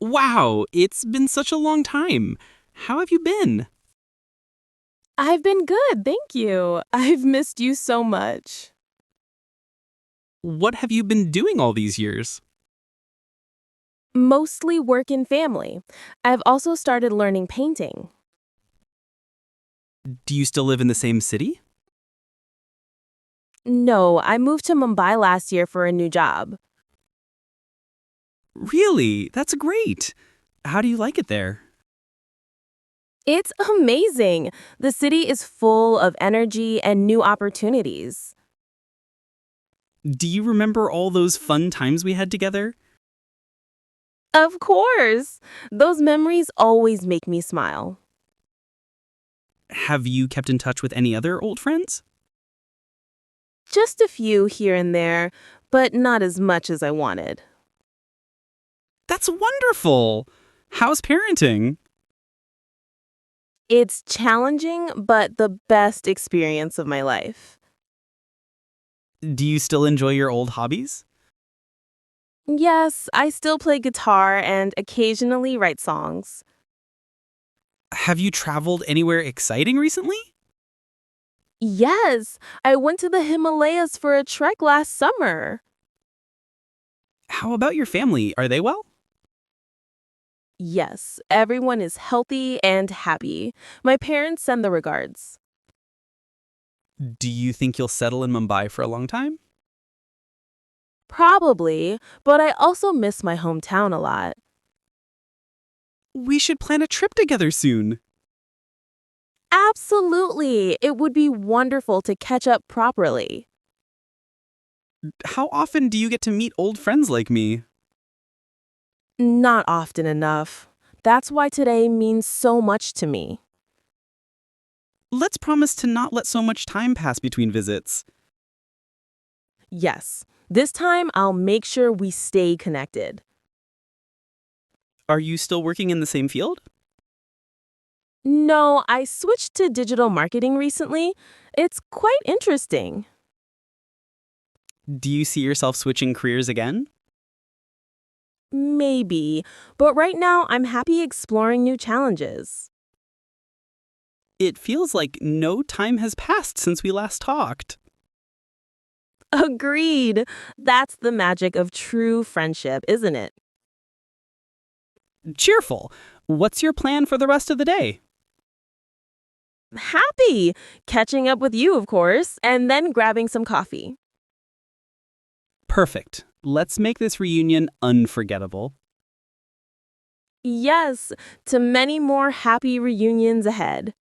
Wow, it's been such a long time. How have you been? I've been good, thank you. I've missed you so much. What have you been doing all these years? Mostly work and family. I've also started learning painting. Do you still live in the same city? No, I moved to Mumbai last year for a new job. Really? That's great. How do you like it there? It's amazing. The city is full of energy and new opportunities. Do you remember all those fun times we had together? Of course! Those memories always make me smile. Have you kept in touch with any other old friends? Just a few here and there, but not as much as I wanted. That's wonderful. How's parenting? It's challenging, but the best experience of my life. Do you still enjoy your old hobbies? Yes, I still play guitar and occasionally write songs. Have you traveled anywhere exciting recently? Yes, I went to the Himalayas for a trek last summer. How about your family? Are they well? Yes, everyone is healthy and happy. My parents send the regards. Do you think you'll settle in Mumbai for a long time? Probably, but I also miss my hometown a lot. We should plan a trip together soon. Absolutely, it would be wonderful to catch up properly. How often do you get to meet old friends like me? Not often enough. That's why today means so much to me. Let's promise to not let so much time pass between visits. Yes, this time I'll make sure we stay connected. Are you still working in the same field? No, I switched to digital marketing recently. It's quite interesting. Do you see yourself switching careers again? Maybe, but right now I'm happy exploring new challenges. It feels like no time has passed since we last talked. Agreed. That's the magic of true friendship, isn't it? Cheerful. What's your plan for the rest of the day? Happy! Catching up with you, of course, and then grabbing some coffee. Perfect. Let's make this reunion unforgettable. Yes, to many more happy reunions ahead.